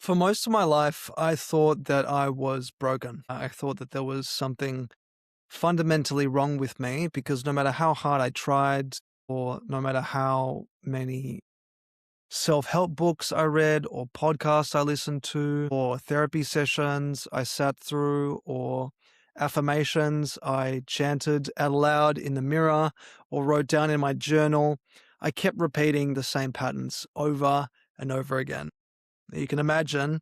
For most of my life, I thought that I was broken. I thought that there was something fundamentally wrong with me because no matter how hard I tried, or no matter how many self help books I read, or podcasts I listened to, or therapy sessions I sat through, or affirmations I chanted out loud in the mirror or wrote down in my journal, I kept repeating the same patterns over and over again. You can imagine,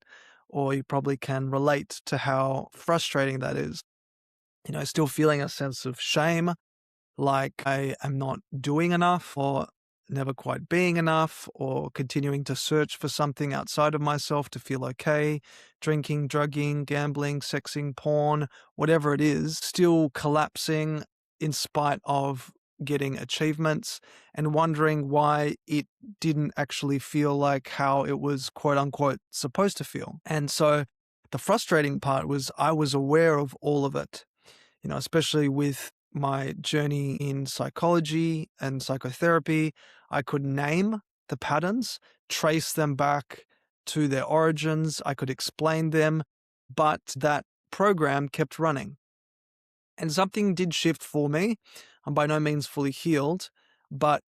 or you probably can relate to how frustrating that is. Still feeling a sense of shame, like I am not doing enough or never quite being enough, or continuing to search for something outside of myself to feel okay, drinking, drugging, gambling, sexing, porn, whatever it is, still collapsing in spite of getting achievements and wondering why it didn't actually feel like how it was quote unquote supposed to feel. And so the frustrating part was I was aware of all of it, especially with my journey in psychology and psychotherapy. I could name the patterns, trace them back to their origins, I could explain them, but that program kept running. And something did shift for me. I'm by no means fully healed, but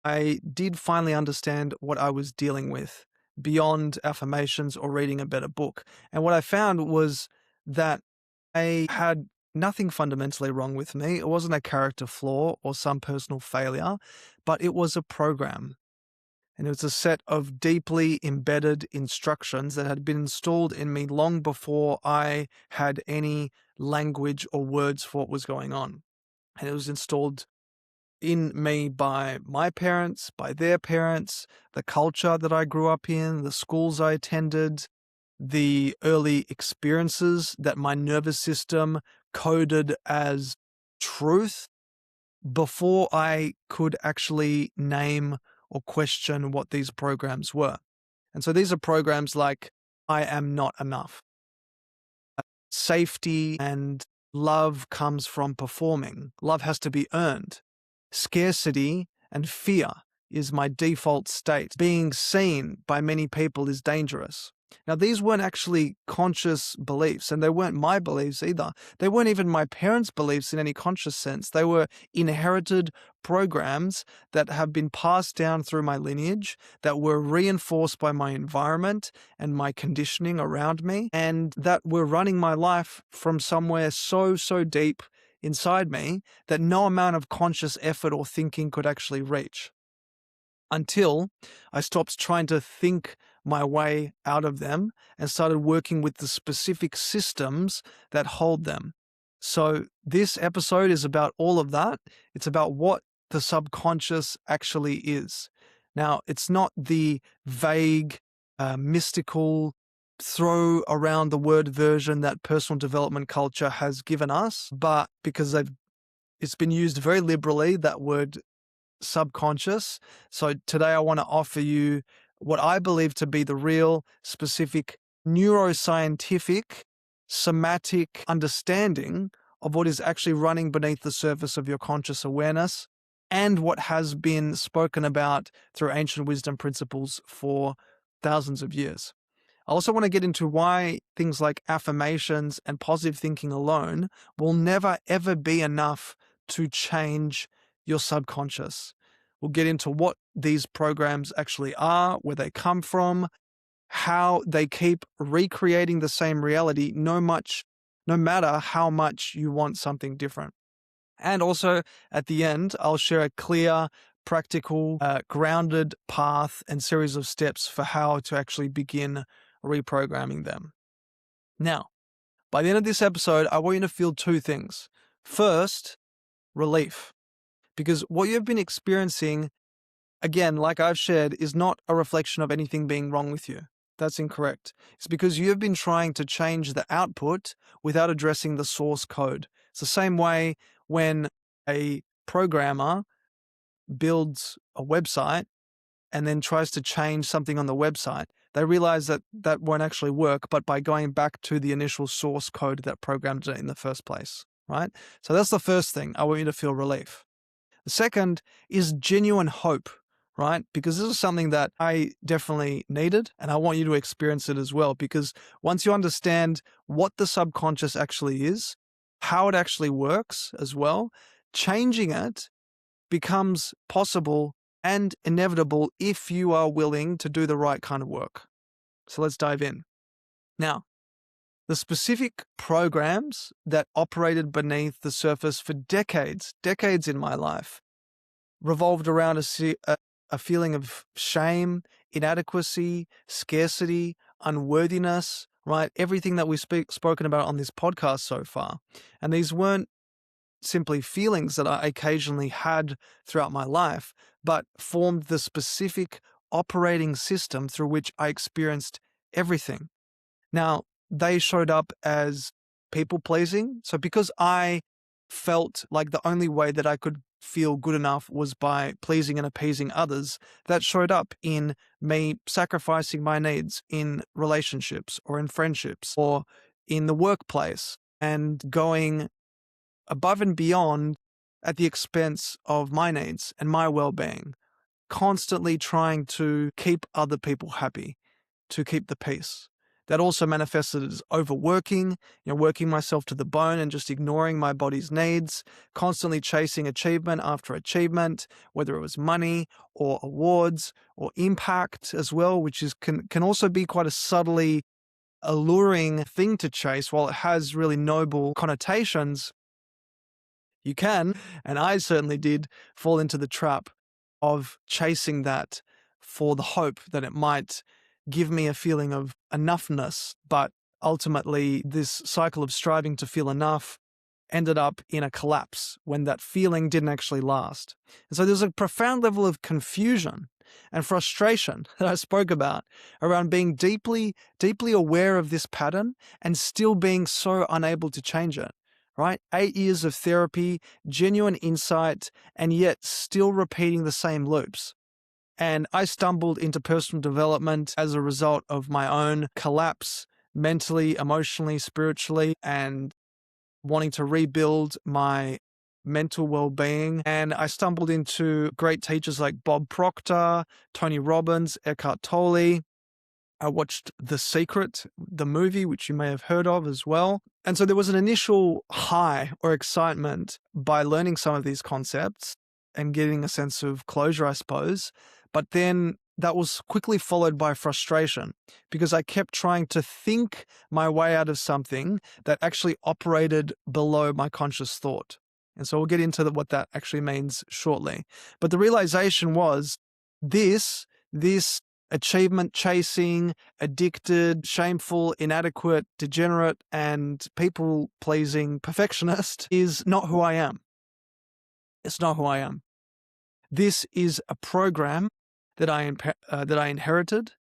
I did finally understand what I was dealing with beyond affirmations or reading a better book. And what I found was that I had nothing fundamentally wrong with me. It wasn't a character flaw or some personal failure, but it was a program. And it was a set of deeply embedded instructions that had been installed in me long before I had any language or words for what was going on. And it was installed in me by my parents, by their parents, the culture that I grew up in, the schools I attended, the early experiences that my nervous system coded as truth before I could actually name or question what these programs were. And so these are programs like I am not enough. Safety and love comes from performing. Love has to be earned. Scarcity and fear is my default state. Being seen by many people is dangerous. Now, these weren't actually conscious beliefs, and they weren't my beliefs either. They weren't even my parents' beliefs in any conscious sense. They were inherited programs that have been passed down through my lineage, that were reinforced by my environment and my conditioning around me, and that were running my life from somewhere so deep inside me that no amount of conscious effort or thinking could actually reach. Until I stopped trying to think my way out of them and started working with the specific systems that hold them. So this episode is about all of that. It's about what the subconscious actually is. Now, it's not the vague, mystical, throw around the word version that personal development culture has given us, but because it's been used very liberally, that word subconscious. So today I want to offer you what I believe to be the real, specific, neuroscientific, somatic understanding of what is actually running beneath the surface of your conscious awareness and what has been spoken about through ancient wisdom principles for thousands of years. I also want to get into why things like affirmations and positive thinking alone will never ever be enough to change your subconscious. We'll get into what these programs actually are, where they come from, how they keep recreating the same reality no matter how much you want something different. And also at the end, I'll share a clear, practical, grounded path and series of steps for how to actually begin reprogramming them. Now, by the end of this episode, I want you to feel two things. First, relief. Because what you've been experiencing, again, like I've shared, is not a reflection of anything being wrong with you. That's incorrect. It's because you've been trying to change the output without addressing the source code. It's the same way when a programmer builds a website and then tries to change something on the website. They realize that that won't actually work, but by going back to the initial source code that programmed it in the first place, right? So that's the first thing. I want you to feel relief. The second is genuine hope, right? Because this is something that I definitely needed, and I want you to experience it as well. Because once you understand what the subconscious actually is, how it actually works as well, changing it becomes possible and inevitable if you are willing to do the right kind of work. So let's dive in. Now, the specific programs that operated beneath the surface for decades in my life, revolved around a feeling of shame, inadequacy, scarcity, unworthiness, right? Everything that we've spoken about on this podcast so far. And these weren't simply feelings that I occasionally had throughout my life, but formed the specific operating system through which I experienced everything. Now, they showed up as people pleasing. So because I felt like the only way that I could feel good enough was by pleasing and appeasing others, that showed up in me sacrificing my needs in relationships or in friendships or in the workplace and going above and beyond at the expense of my needs and my well-being, constantly trying to keep other people happy, to keep the peace. That also manifested as overworking, working myself to the bone and just ignoring my body's needs, constantly chasing achievement after achievement, whether it was money or awards or impact as well, which can also be quite a subtly alluring thing to chase. While it has really noble connotations, you can, and I certainly did, fall into the trap of chasing that for the hope that it might give me a feeling of enoughness. But ultimately, this cycle of striving to feel enough ended up in a collapse when that feeling didn't actually last. And so there's a profound level of confusion and frustration that I spoke about around being deeply, deeply aware of this pattern and still being so unable to change it. Right? 8 years of therapy, genuine insight, and yet still repeating the same loops. And I stumbled into personal development as a result of my own collapse, mentally, emotionally, spiritually, and wanting to rebuild my mental well-being. And I stumbled into great teachers like Bob Proctor, Tony Robbins, Eckhart Tolle. I watched The Secret, the movie, which you may have heard of as well. And so there was an initial high or excitement by learning some of these concepts and getting a sense of closure, I suppose. But then that was quickly followed by frustration because I kept trying to think my way out of something that actually operated below my conscious thought. And so we'll get into what that actually means shortly. But the realization was this achievement chasing, addicted, shameful, inadequate, degenerate, and people pleasing perfectionist is not who I am. It's not who I am. This is a program that I inherited.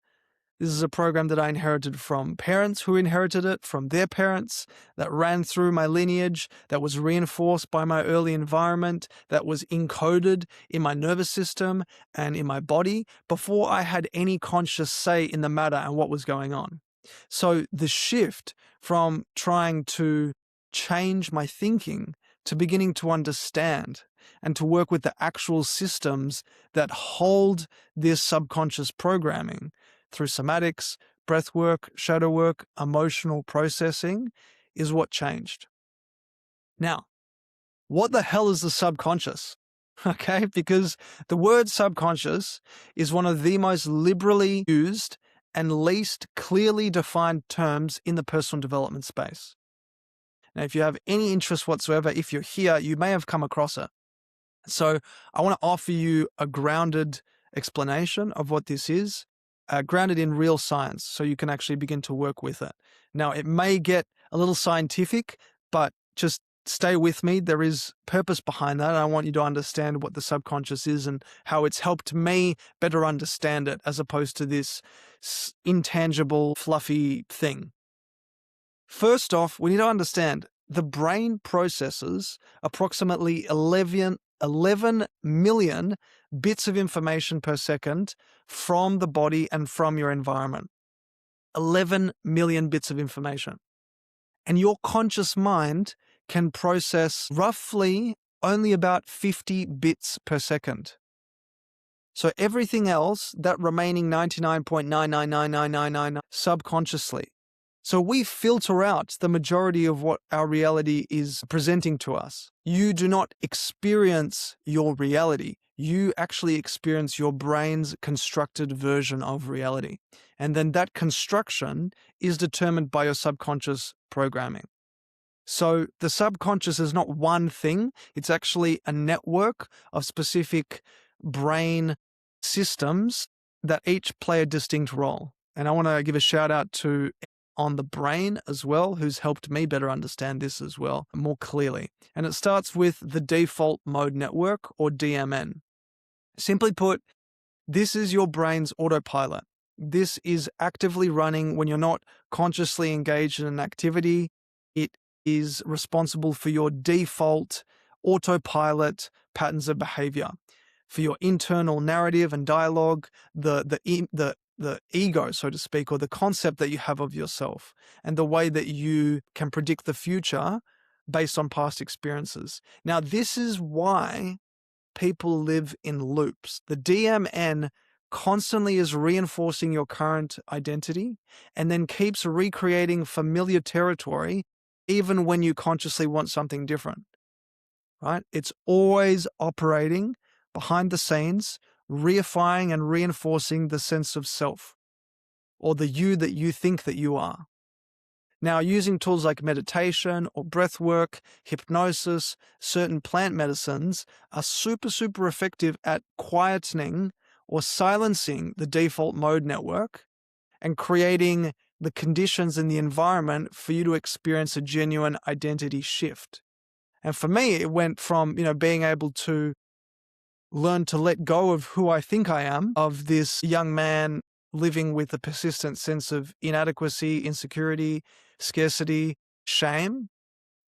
This is a program that I inherited from parents who inherited it from their parents, that ran through my lineage, that was reinforced by my early environment, that was encoded in my nervous system and in my body before I had any conscious say in the matter and what was going on. So the shift from trying to change my thinking to beginning to understand and to work with the actual systems that hold this subconscious programming through somatics, breath work, shadow work, emotional processing is what changed. Now, what the hell is the subconscious? Okay, because the word subconscious is one of the most liberally used and least clearly defined terms in the personal development space. Now, if you have any interest whatsoever, if you're here, you may have come across it. So I want to offer you a grounded explanation of what this is, grounded in real science, so you can actually begin to work with it. Now, it may get a little scientific, but just stay with me. There is purpose behind that. And I want you to understand what the subconscious is and how it's helped me better understand it as opposed to this intangible, fluffy thing. First off, we need to understand the brain processes approximately 11 million bits of information per second from the body and from your environment. 11 million bits of information. And your conscious mind can process roughly only about 50 bits per second. So everything else, that remaining 99.99999 subconsciously. So we filter out the majority of what our reality is presenting to us. You do not experience your reality. You actually experience your brain's constructed version of reality. And then that construction is determined by your subconscious programming. So the subconscious is not one thing. It's actually a network of specific brain systems that each play a distinct role. And I want to give a shout out to On the Brain as well, who's helped me better understand this as well more clearly. And it starts with the default mode network, or DMN. Simply put, this is your brain's autopilot. This is actively running when you're not consciously engaged in an activity. It is responsible for your default autopilot patterns of behavior, for your internal narrative and dialogue, the ego, so to speak, or the concept that you have of yourself, and the way that you can predict the future based on past experiences. Now, this is why people live in loops. The DMN constantly is reinforcing your current identity and then keeps recreating familiar territory even when you consciously want something different, right? It's always operating behind the scenes, reifying and reinforcing the sense of self, or the you that you think that you are. Now, using tools like meditation or breath work, hypnosis, certain plant medicines are super effective at quietening or silencing the default mode network and creating the conditions in the environment for you to experience a genuine identity shift. And for me, it went from, being able to learn to let go of who I think I am, of this young man living with a persistent sense of inadequacy, insecurity, scarcity, shame,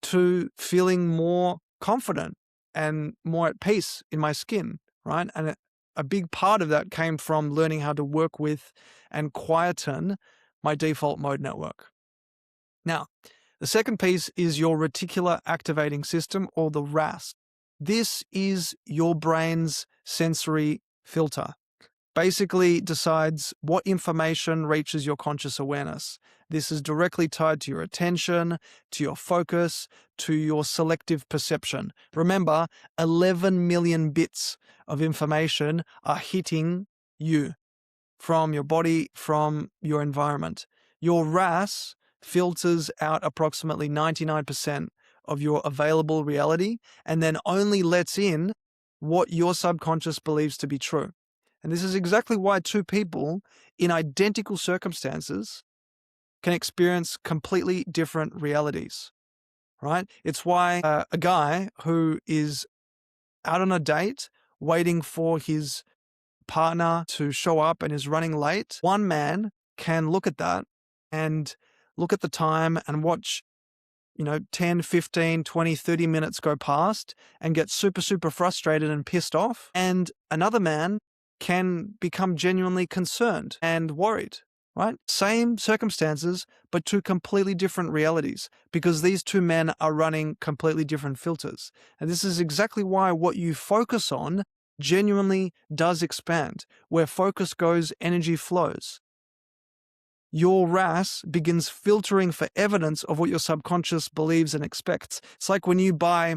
to feeling more confident and more at peace in my skin, right? And a big part of that came from learning how to work with and quieten my default mode network. Now, the second piece is your reticular activating system, or the RAS. This is your brain's sensory filter. Basically decides what information reaches your conscious awareness. This is directly tied to your attention, to your focus, to your selective perception. Remember, 11 million bits of information are hitting you from your body, from your environment. Your RAS filters out approximately 99% of your available reality and then only lets in what your subconscious believes to be true. And this is exactly why two people in identical circumstances can experience completely different realities, right? It's why a guy who is out on a date waiting for his partner to show up and is running late, one man can look at that and look at the time and watch 10, 15, 20, 30 minutes go past and get super frustrated and pissed off. And another man can become genuinely concerned and worried, right? Same circumstances, but two completely different realities, because these two men are running completely different filters. And this is exactly why what you focus on genuinely does expand. Where focus goes, energy flows. Your RAS begins filtering for evidence of what your subconscious believes and expects. It's like when you buy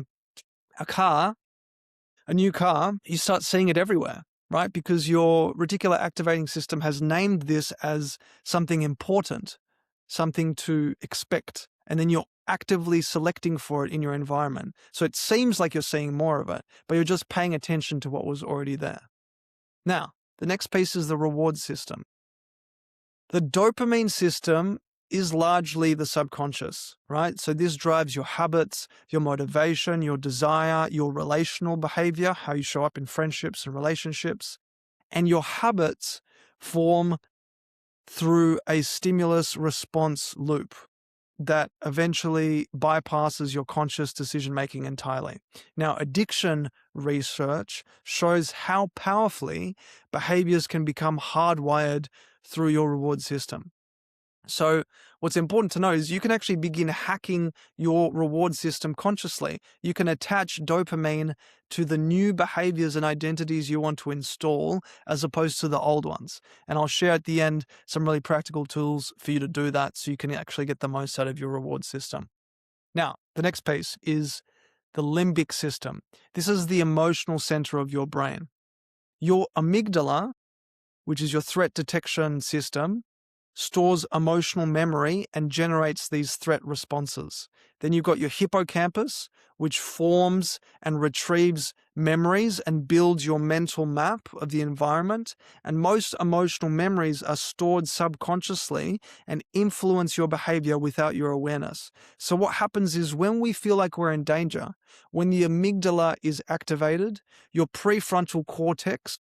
a new car, you start seeing it everywhere, right? Because your reticular activating system has named this as something important, something to expect. And then you're actively selecting for it in your environment. So it seems like you're seeing more of it, but you're just paying attention to what was already there. Now, the next piece is the reward system. The dopamine system is largely the subconscious, right? So this drives your habits, your motivation, your desire, your relational behavior, how you show up in friendships and relationships. And your habits form through a stimulus response loop that eventually bypasses your conscious decision-making entirely. Now, addiction research shows how powerfully behaviors can become hardwired through your reward system, So what's important to know is you can actually begin hacking your reward system consciously. You can attach dopamine to the new behaviors and identities you want to install as opposed to the old ones. And I'll share at the end some really practical tools for you to do that so you can actually get the most out of your reward system. Now, the next piece is the limbic system. This is the emotional center of your brain. Your amygdala, which is your threat detection system, stores emotional memory and generates these threat responses. Then you've got your hippocampus, which forms and retrieves memories and builds your mental map of the environment. And most emotional memories are stored subconsciously and influence your behavior without your awareness. So what happens is when we feel like we're in danger, when the amygdala is activated, your prefrontal cortex,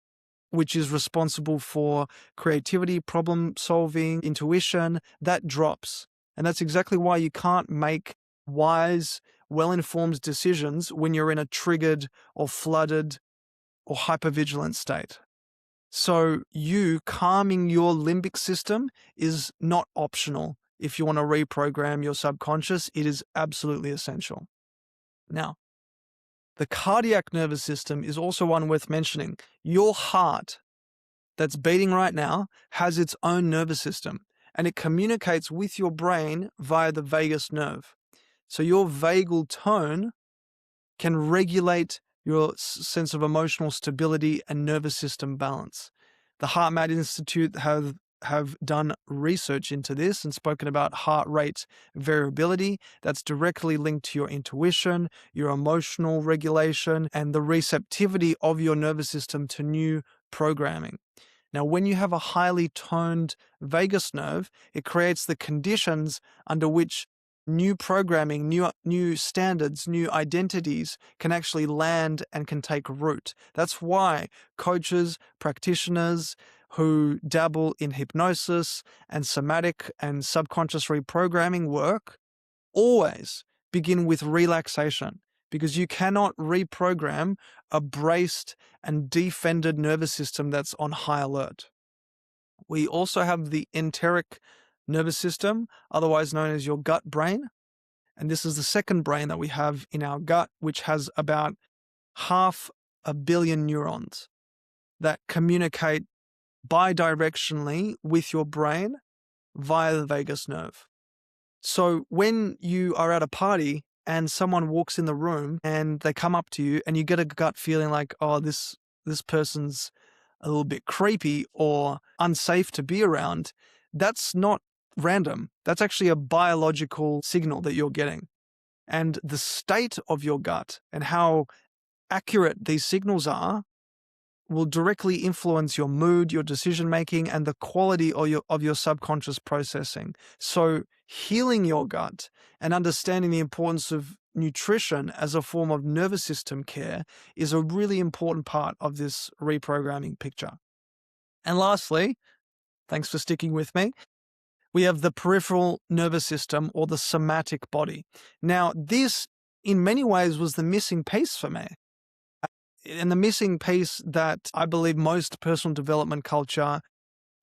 which is responsible for creativity, problem solving, intuition, that drops. And that's exactly why you can't make wise, well-informed decisions when you're in a triggered or flooded or hypervigilant state. So you calming your limbic system is not optional. If you want to reprogram your subconscious, it is absolutely essential. Now, the cardiac nervous system is also one worth mentioning. Your heart that's beating right now has its own nervous system, and it communicates with your brain via the vagus nerve. So your vagal tone can regulate your sense of emotional stability and nervous system balance. The HeartMath Institute have done research into this and spoken about heart rate variability that's directly linked to your intuition, your emotional regulation, and the receptivity of your nervous system to new programming. Now, when you have a highly toned vagus nerve, it creates the conditions under which new programming, new standards, new identities can actually land and can take root. That's why coaches, practitioners who dabble in hypnosis and somatic and subconscious reprogramming work always begin with relaxation, because you cannot reprogram a braced and defended nervous system that's on high alert. We also have the enteric nervous system, otherwise known as your gut brain. And this is the second brain that we have in our gut, which has about 500 million neurons that communicate bidirectionally with your brain via the vagus nerve. So when you are at a party and someone walks in the room and they come up to you and you get a gut feeling like, oh, this person's a little bit creepy or unsafe to be around, that's not random. That's actually a biological signal that you're getting. And the state of your gut and how accurate these signals are will directly influence your mood, your decision making, and the quality of your subconscious processing. So healing your gut and understanding the importance of nutrition as a form of nervous system care is a really important part of this reprogramming picture. And lastly, thanks for sticking with me, we have the peripheral nervous system, or the somatic body. Now, this in many ways was the missing piece for me. And the missing piece that I believe most personal development culture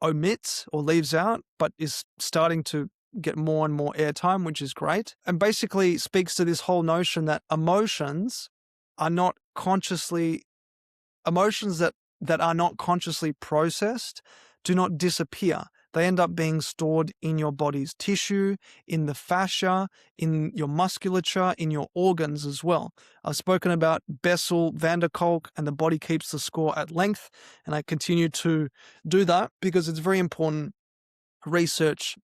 omits or leaves out, but is starting to get more and more airtime, which is great, and basically speaks to this whole notion that emotions are not consciously, emotions that are not consciously processed do not disappear. They end up being stored in your body's tissue, in the fascia, in your musculature, in your organs as well. I've spoken about Bessel, van der Kolk, and the body keeps the score at length, and I continue to do that because it's very important research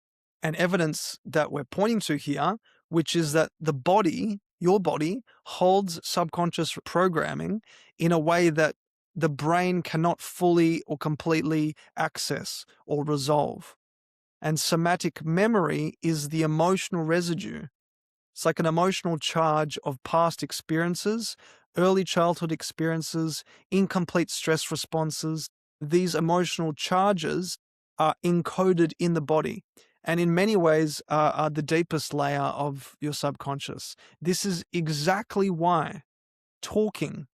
and evidence that we're pointing to here, which is that the body, your body, holds subconscious programming in a way that the brain cannot fully or completely access or resolve. And somatic memory is the emotional residue. It's like an emotional charge of past experiences, early childhood experiences, incomplete stress responses. These emotional charges are encoded in the body, and in many ways are the deepest layer of your subconscious. This is exactly why talking,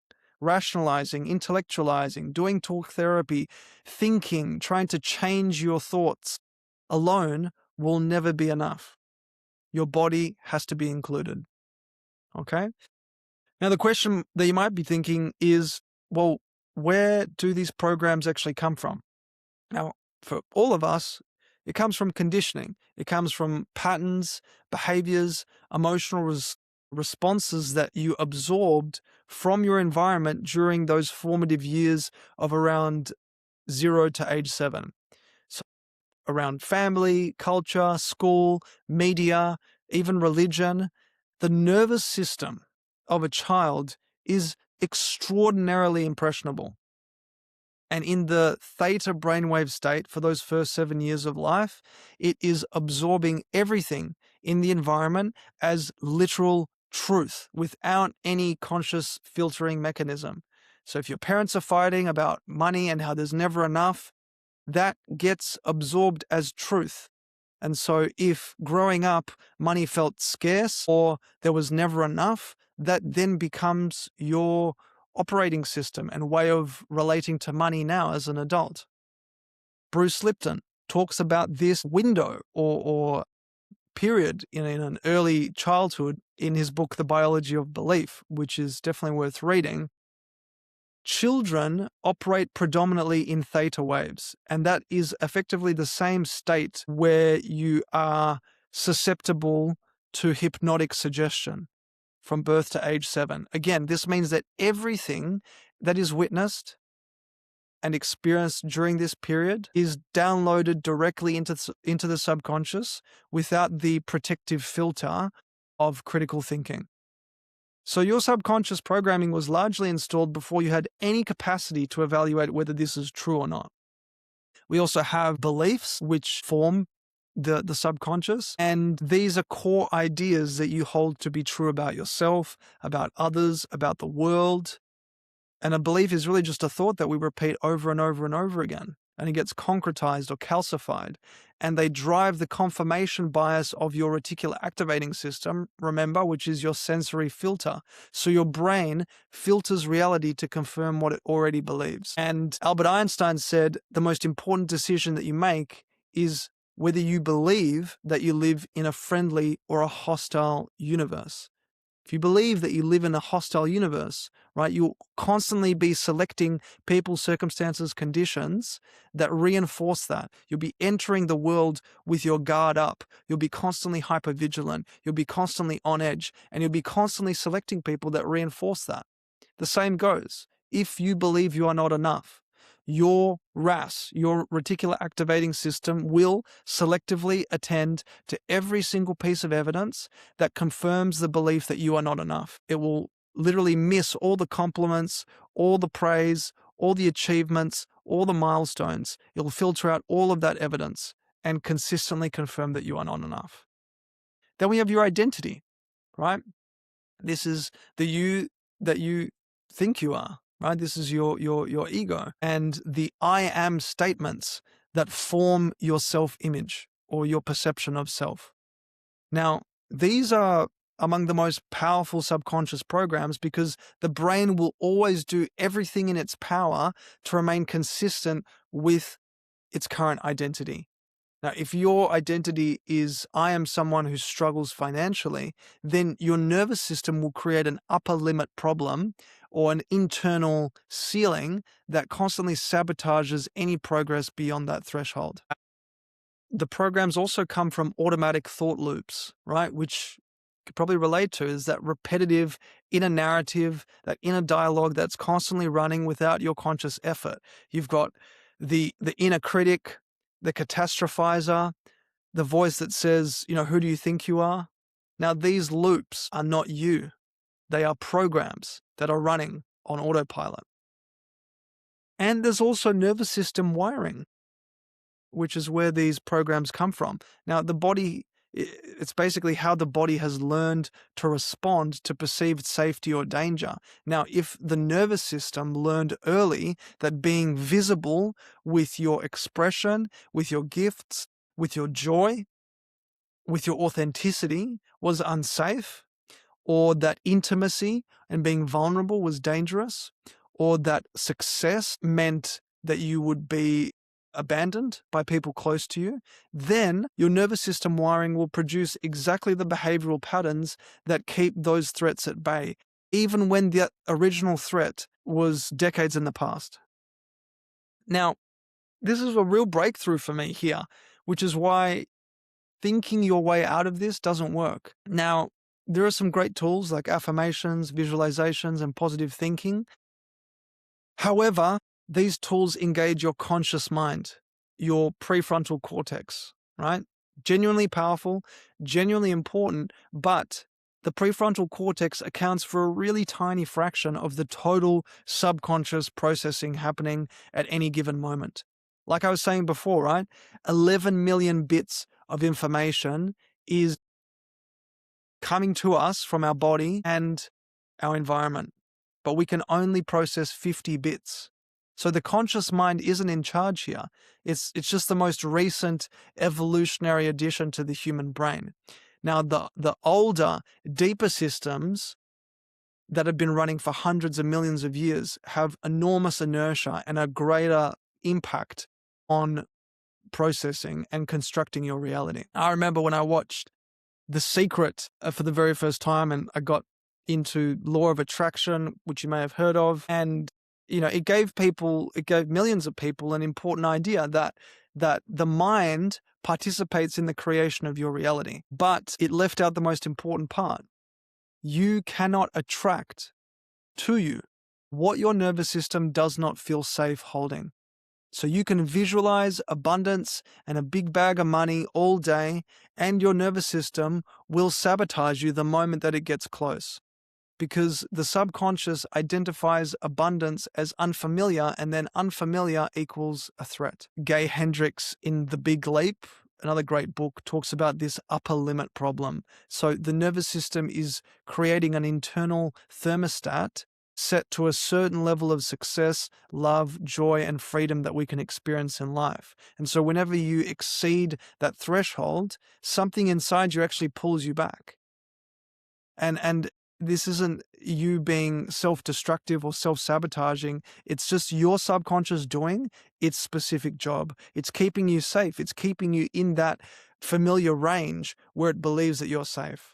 rationalizing, intellectualizing, doing talk therapy, thinking, trying to change your thoughts alone will never be enough. Your body has to be included. Okay? Now, the question that you might be thinking is, well, where do these programs actually come from? Now, for all of us, it comes from conditioning. It comes from patterns, behaviors, emotional responses that you absorbed from your environment during those formative years of around 0 to age 7. So around family, culture, school, media, even religion, the nervous system of a child is extraordinarily impressionable. And in the theta brainwave state for those first 7 years of life, it is absorbing everything in the environment as literal truth without any conscious filtering mechanism. So if your parents are fighting about money and how there's never enough, that gets absorbed as truth. And so if growing up money felt scarce or there was never enough, that then becomes your operating system and way of relating to money now as an adult. Bruce Lipton talks about this window or period in an early childhood in his book, The Biology of Belief, which is definitely worth reading. Children operate predominantly in theta waves, and that is effectively the same state where you are susceptible to hypnotic suggestion from birth to age 7. Again, this means that everything that is witnessed and experienced during this period is downloaded directly into the subconscious without the protective filter of critical thinking. So your subconscious programming was largely installed before you had any capacity to evaluate whether this is true or not. We also have beliefs which form the subconscious, and these are core ideas that you hold to be true about yourself, about others, about the world. And a belief is really just a thought that we repeat over and over and over again, and it gets concretized or calcified, and they drive the confirmation bias of your reticular activating system, remember, which is your sensory filter. So your brain filters reality to confirm what it already believes. And Albert Einstein said the most important decision that you make is whether you believe that you live in a friendly or a hostile universe. If you believe that you live in a hostile universe, right, you'll constantly be selecting people, circumstances, conditions that reinforce that. You'll be entering the world with your guard up. You'll be constantly hypervigilant. You'll be constantly on edge, and you'll be constantly selecting people that reinforce that. The same goes. If you believe you are not enough, your RAS, your reticular activating system, will selectively attend to every single piece of evidence that confirms the belief that you are not enough. It will literally miss all the compliments, all the praise, all the achievements, all the milestones. It will filter out all of that evidence and consistently confirm that you are not enough. Then we have your identity, right? This is the you that you think you are. Right? This is your ego and the I am statements that form your self-image or your perception of self. Now, these are among the most powerful subconscious programs because the brain will always do everything in its power to remain consistent with its current identity. Now, if your identity is, I am someone who struggles financially, then your nervous system will create an upper limit problem or an internal ceiling that constantly sabotages any progress beyond that threshold. The programs also come from automatic thought loops, right? Which you could probably relate to is that repetitive inner narrative, that inner dialogue that's constantly running without your conscious effort. You've got the inner critic, the catastrophizer, the voice that says, who do you think you are? Now, these loops are not you. They are programs that are running on autopilot. And there's also nervous system wiring, which is where these programs come from. Now, the body, it's basically how the body has learned to respond to perceived safety or danger. Now, if the nervous system learned early that being visible with your expression, with your gifts, with your joy, with your authenticity was unsafe, or that intimacy and being vulnerable was dangerous, or that success meant that you would be abandoned by people close to you, then your nervous system wiring will produce exactly the behavioral patterns that keep those threats at bay, even when the original threat was decades in the past. Now, this is a real breakthrough for me here, which is why thinking your way out of this doesn't work. Now, there are some great tools like affirmations, visualizations, and positive thinking. However, these tools engage your conscious mind, your prefrontal cortex, right? Genuinely powerful, genuinely important, but the prefrontal cortex accounts for a really tiny fraction of the total subconscious processing happening at any given moment. Like I was saying before, right? 11 million bits of information is coming to us from our body and our environment, but we can only process 50 bits. So the conscious mind isn't in charge here. It's just the most recent evolutionary addition to the human brain. Now, the older, deeper systems that have been running for hundreds of millions of years have enormous inertia and a greater impact on processing and constructing your reality. I remember when I watched The Secret for the very first time, and I got into law of attraction, which you may have heard of, and it gave millions of people an important idea that the mind participates in the creation of your reality, but it left out the most important part. You cannot attract to you what your nervous system does not feel safe holding. So you can visualize abundance and a big bag of money all day, and your nervous system will sabotage you the moment that it gets close, because the subconscious identifies abundance as unfamiliar, and then unfamiliar equals a threat. Gay Hendricks in The Big Leap, another great book, talks about this upper limit problem. So the nervous system is creating an internal thermostat set to a certain level of success, love, joy, and freedom that we can experience in life. And so whenever you exceed that threshold, something inside you actually pulls you back. And this isn't you being self-destructive or self-sabotaging. It's just your subconscious doing its specific job. It's keeping you safe. It's keeping you in that familiar range where it believes that you're safe.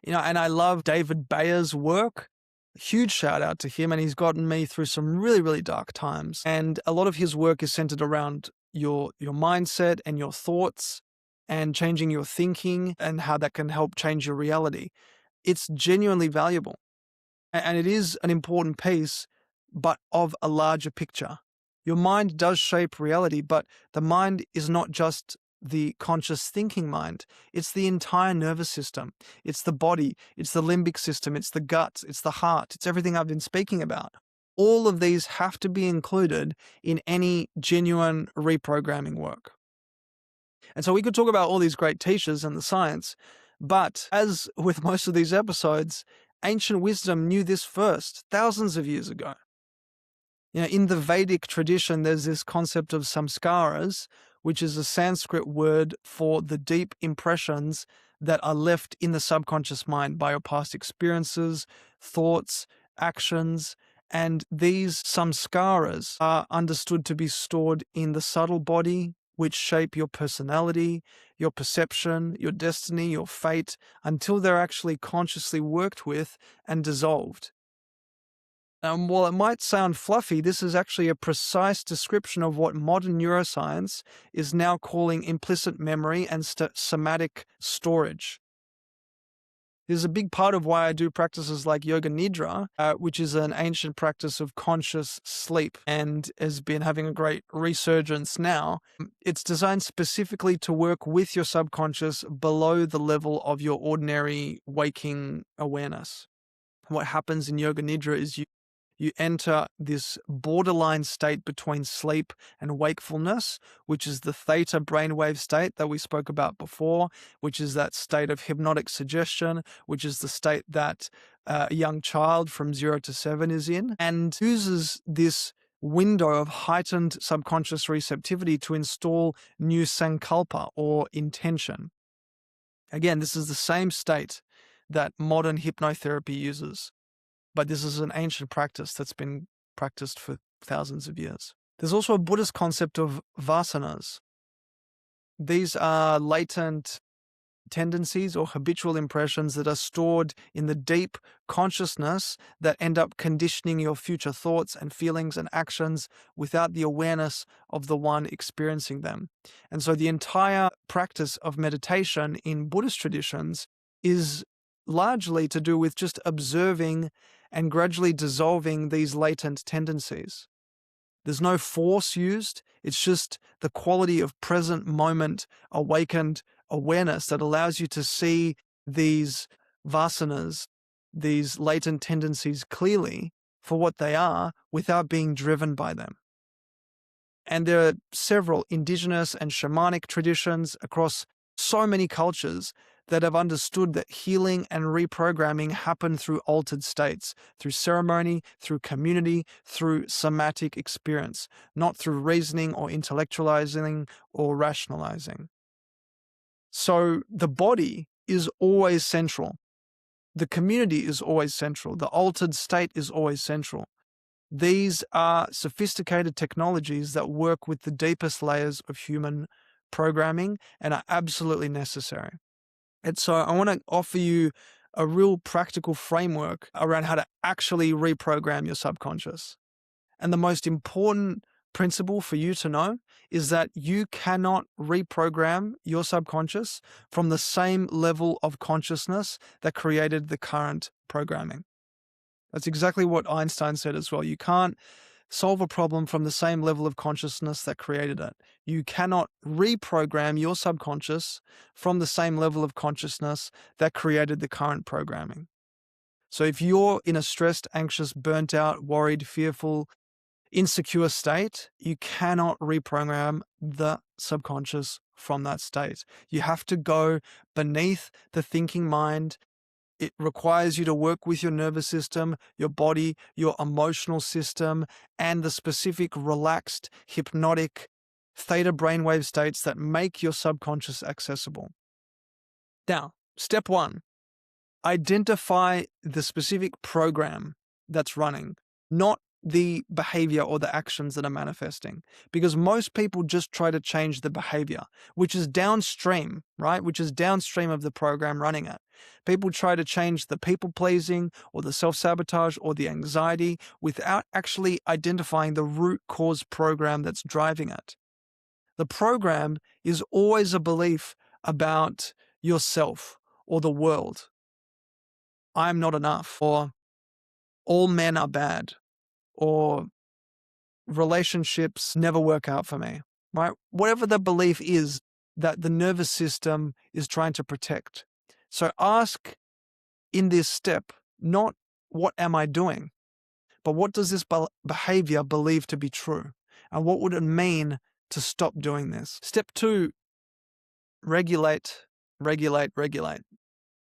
And I love David Bayer's work. Huge shout out to him, and he's gotten me through some really, really dark times. And a lot of his work is centered around your mindset and your thoughts and changing your thinking and how that can help change your reality. It's genuinely valuable. And it is an important piece, but of a larger picture. Your mind does shape reality, but the mind is not just the conscious thinking mind. It's the entire nervous system. It's the body. It's the limbic system. It's the gut. It's the heart. It's everything I've been speaking about. All of these have to be included in any genuine reprogramming work. And so we could talk about all these great teachers and the science, but as with most of these episodes, ancient wisdom knew this first, thousands of years ago. In the Vedic tradition, there's this concept of samskaras, which is a Sanskrit word for the deep impressions that are left in the subconscious mind by your past experiences, thoughts, actions, and these samskaras are understood to be stored in the subtle body, which shape your personality, your perception, your destiny, your fate, until they're actually consciously worked with and dissolved. While it might sound fluffy, this is actually a precise description of what modern neuroscience is now calling implicit memory and somatic storage. This is a big part of why I do practices like Yoga Nidra, which is an ancient practice of conscious sleep and has been having a great resurgence now. It's designed specifically to work with your subconscious below the level of your ordinary waking awareness. What happens in Yoga Nidra is you enter this borderline state between sleep and wakefulness, which is the theta brainwave state that we spoke about before, which is that state of hypnotic suggestion, which is the state that a young child from 0 to 7 is in, and uses this window of heightened subconscious receptivity to install new sankalpa or intention. Again, this is the same state that modern hypnotherapy uses. But this is an ancient practice that's been practiced for thousands of years. There's also a Buddhist concept of vasanas. These are latent tendencies or habitual impressions that are stored in the deep consciousness that end up conditioning your future thoughts and feelings and actions without the awareness of the one experiencing them. And so the entire practice of meditation in Buddhist traditions is largely to do with just observing and gradually dissolving these latent tendencies. There's no force used. It's just the quality of present moment awakened awareness that allows you to see these vasanas, these latent tendencies clearly for what they are without being driven by them. And there are several indigenous and shamanic traditions across so many cultures that have understood that healing and reprogramming happen through altered states, through ceremony, through community, through somatic experience, not through reasoning or intellectualizing or rationalizing. So the body is always central. The community is always central. The altered state is always central. These are sophisticated technologies that work with the deepest layers of human programming and are absolutely necessary. And so I want to offer you a real practical framework around how to actually reprogram your subconscious. And the most important principle for you to know is that you cannot reprogram your subconscious from the same level of consciousness that created the current programming. That's exactly what Einstein said as well. You can't solve a problem from the same level of consciousness that created it. You cannot reprogram your subconscious from the same level of consciousness that created the current programming. So if you're in a stressed, anxious, burnt out, worried, fearful, insecure state, you cannot reprogram the subconscious from that state. You have to go beneath the thinking mind. It requires you to work with your nervous system, your body, your emotional system, and the specific relaxed, hypnotic theta brainwave states that make your subconscious accessible. Now, step 1, identify the specific program that's running, not the behavior or the actions that are manifesting, because most people just try to change the behavior, which is downstream, right? Which is downstream of the program running it. People try to change the people pleasing or the self-sabotage or the anxiety without actually identifying the root cause program that's driving it. The program is always a belief about yourself or the world. I'm not enough, or all men are bad, or relationships never work out for me, right? Whatever the belief is that the nervous system is trying to protect. So ask in this step, not what am I doing, but what does this behavior believe to be true? And what would it mean to stop doing this? Step 2, regulate, regulate, regulate.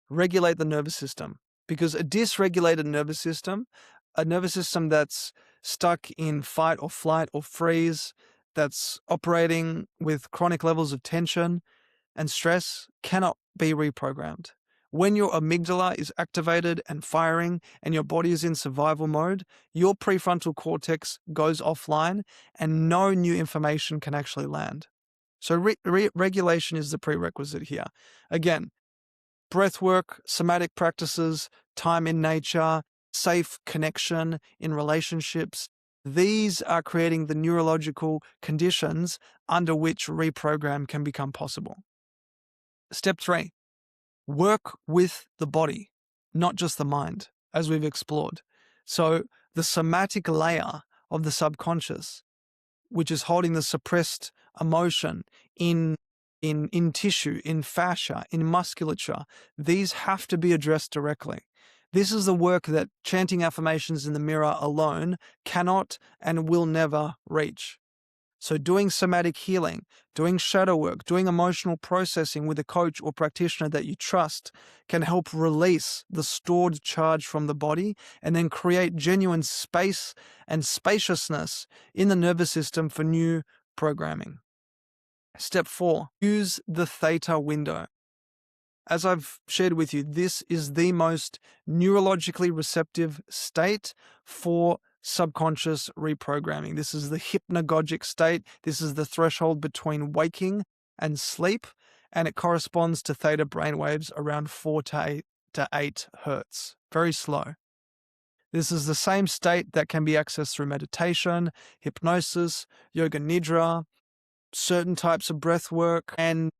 Regulate the nervous system, because a dysregulated nervous system, a nervous system that's stuck in fight or flight or freeze, that's operating with chronic levels of tension and stress, cannot be reprogrammed. When your amygdala is activated and firing and your body is in survival mode, your prefrontal cortex goes offline and no new information can actually land. So regulation is the prerequisite here. Again, breath work, somatic practices, time in nature, safe connection in relationships, these are creating the neurological conditions under which reprogram can become possible. Step 3, work with the body, not just the mind, as we've explored. So the somatic layer of the subconscious, which is holding the suppressed emotion in tissue, in fascia, in musculature, these have to be addressed directly. This is the work that chanting affirmations in the mirror alone cannot and will never reach. So doing somatic healing, doing shadow work, doing emotional processing with a coach or practitioner that you trust can help release the stored charge from the body and then create genuine space and spaciousness in the nervous system for new programming. Step 4, use the theta window. As I've shared with you, this is the most neurologically receptive state for subconscious reprogramming. This is the hypnagogic state. This is the threshold between waking and sleep, and it corresponds to theta brainwaves around 4 to 8 hertz. Very slow. This is the same state that can be accessed through meditation, hypnosis, yoga nidra, certain types of breath work, and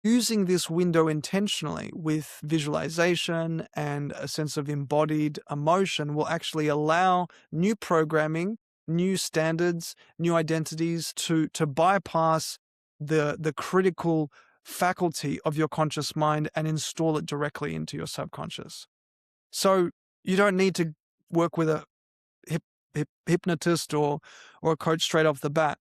using this window intentionally with visualization and a sense of embodied emotion will actually allow new programming, new standards, new identities to bypass the critical faculty of your conscious mind and install it directly into your subconscious. So you don't need to work with a hypnotist or a coach straight off the bat.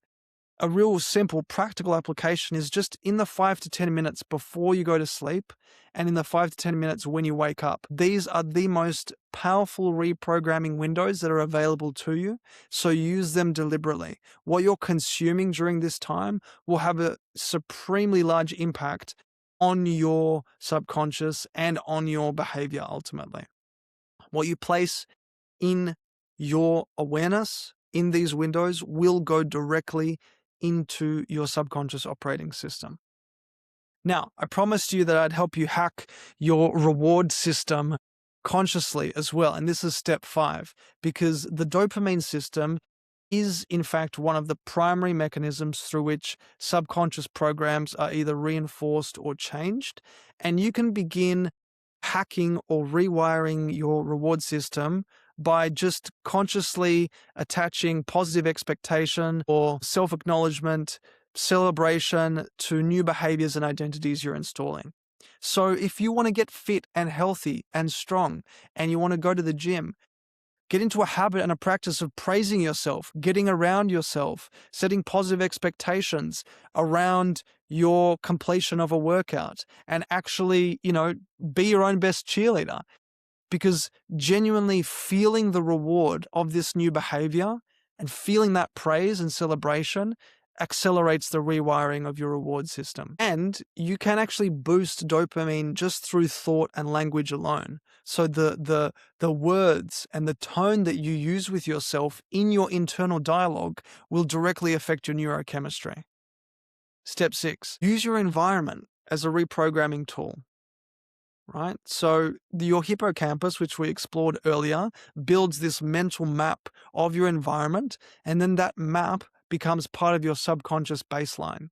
A real simple practical application is just in the 5 to 10 minutes before you go to sleep and in the 5 to 10 minutes when you wake up. These are the most powerful reprogramming windows that are available to you, so use them deliberately. What you're consuming during this time will have a supremely large impact on your subconscious and on your behavior ultimately. What you place in your awareness in these windows will go directly into your subconscious operating system. Now, I promised you that I'd help you hack your reward system consciously as well, and this is step 5, because the dopamine system is in fact one of the primary mechanisms through which subconscious programs are either reinforced or changed, and you can begin hacking or rewiring your reward system by just consciously attaching positive expectation or self-acknowledgement, celebration to new behaviors and identities you're installing. So if you want to get fit and healthy and strong and you want to go to the gym, get into a habit and a practice of praising yourself, getting around yourself, setting positive expectations around your completion of a workout, and actually, be your own best cheerleader. Because genuinely feeling the reward of this new behavior and feeling that praise and celebration accelerates the rewiring of your reward system. And you can actually boost dopamine just through thought and language alone. So the words and the tone that you use with yourself in your internal dialogue will directly affect your neurochemistry. Step 6, use your environment as a reprogramming tool. Right? So your hippocampus, which we explored earlier, builds this mental map of your environment, and then that map becomes part of your subconscious baseline.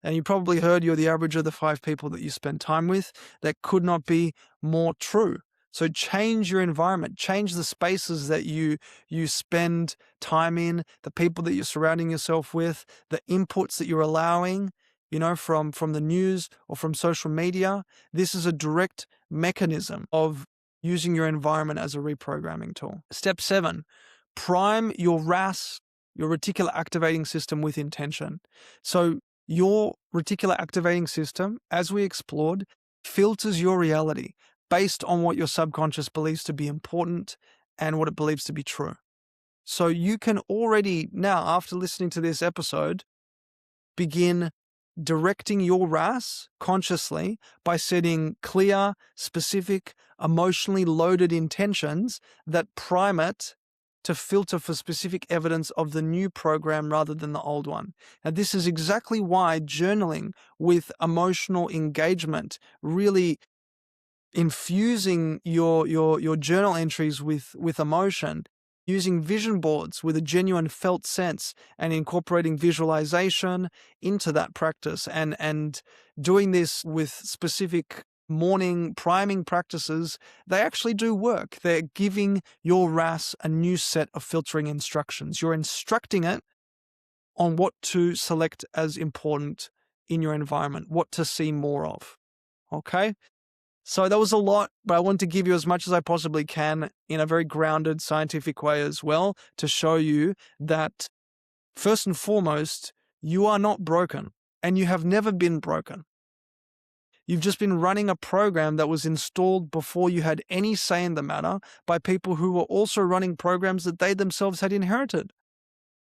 And you probably heard you're the average of the 5 people that you spend time with. That could not be more true. So change your environment, change the spaces that you spend time in, the people that you're surrounding yourself with, the inputs that you're allowing, from the news or from social media. This is a direct mechanism of using your environment as a reprogramming tool. Step 7, prime your RAS, your reticular activating system, with intention. So your reticular activating system, as we explored, filters your reality based on what your subconscious believes to be important and what it believes to be true. So you can already now, after listening to this episode, begin directing your RAS consciously by setting clear, specific, emotionally loaded intentions that prime it to filter for specific evidence of the new program rather than the old one. And this is exactly why journaling with emotional engagement, really infusing your journal entries with emotion, using vision boards with a genuine felt sense and incorporating visualization into that practice, and doing this with specific morning priming practices, they actually do work. They're giving your RAS a new set of filtering instructions. You're instructing it on what to select as important in your environment, what to see more of. Okay? So that was a lot, but I wanted to give you as much as I possibly can in a very grounded scientific way as well, to show you that first and foremost, you are not broken and you have never been broken. You've just been running a program that was installed before you had any say in the matter by people who were also running programs that they themselves had inherited.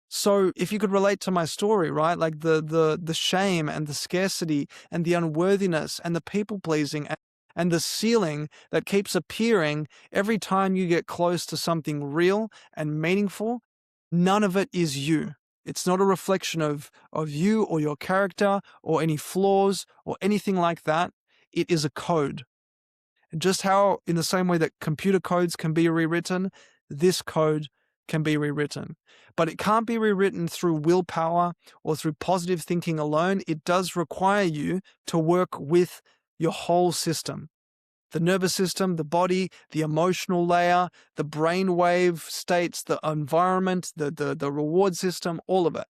So if you could relate to my story, right? Like the shame and the scarcity and the unworthiness and the people pleasing And the ceiling that keeps appearing every time you get close to something real and meaningful, none of it is you. It's not a reflection of you or your character or any flaws or anything like that. It is a code. Just how, in the same way that computer codes can be rewritten, this code can be rewritten. But it can't be rewritten through willpower or through positive thinking alone. It does require you to work with your whole system. The nervous system, the body, the emotional layer, the brainwave states, the environment, the reward system, all of it,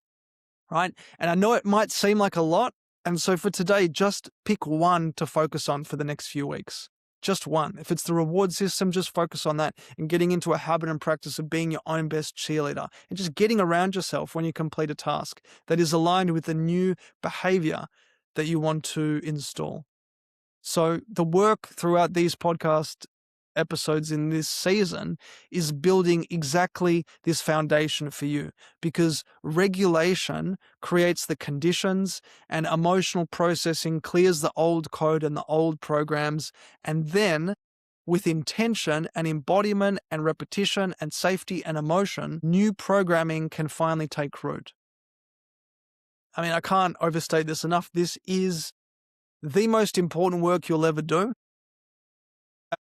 right? And I know it might seem like a lot. And so for today, just pick one to focus on for the next few weeks. Just one. If it's the reward system, just focus on that and getting into a habit and practice of being your own best cheerleader and just getting around yourself when you complete a task that is aligned with the new behavior that you want to install. So the work throughout these podcast episodes in this season is building exactly this foundation for you, because regulation creates the conditions and emotional processing clears the old code and the old programs. And then with intention and embodiment and repetition and safety and emotion, new programming can finally take root. I mean, I can't overstate this enough. This is the most important work you'll ever do.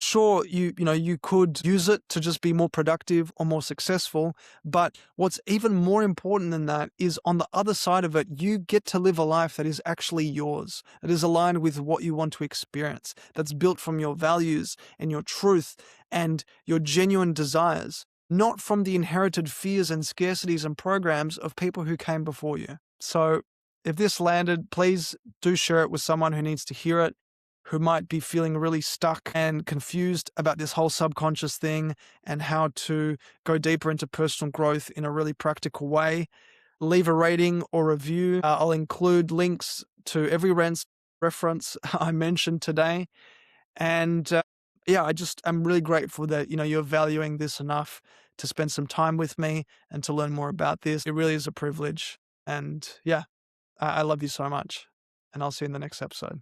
Sure, you could use it to just be more productive or more successful, but what's even more important than that is on the other side of it, you get to live a life that is actually yours, that is aligned with what you want to experience, that's built from your values and your truth and your genuine desires, not from the inherited fears and scarcities and programs of people who came before you. So if this landed, please do share it with someone who needs to hear it, who might be feeling really stuck and confused about this whole subconscious thing and how to go deeper into personal growth in a really practical way. Leave a rating or review. I'll include links to every reference I mentioned today. And I'm really grateful that, you're valuing this enough to spend some time with me and to learn more about this. It really is a privilege. And I love you so much. And I'll see you in the next episode.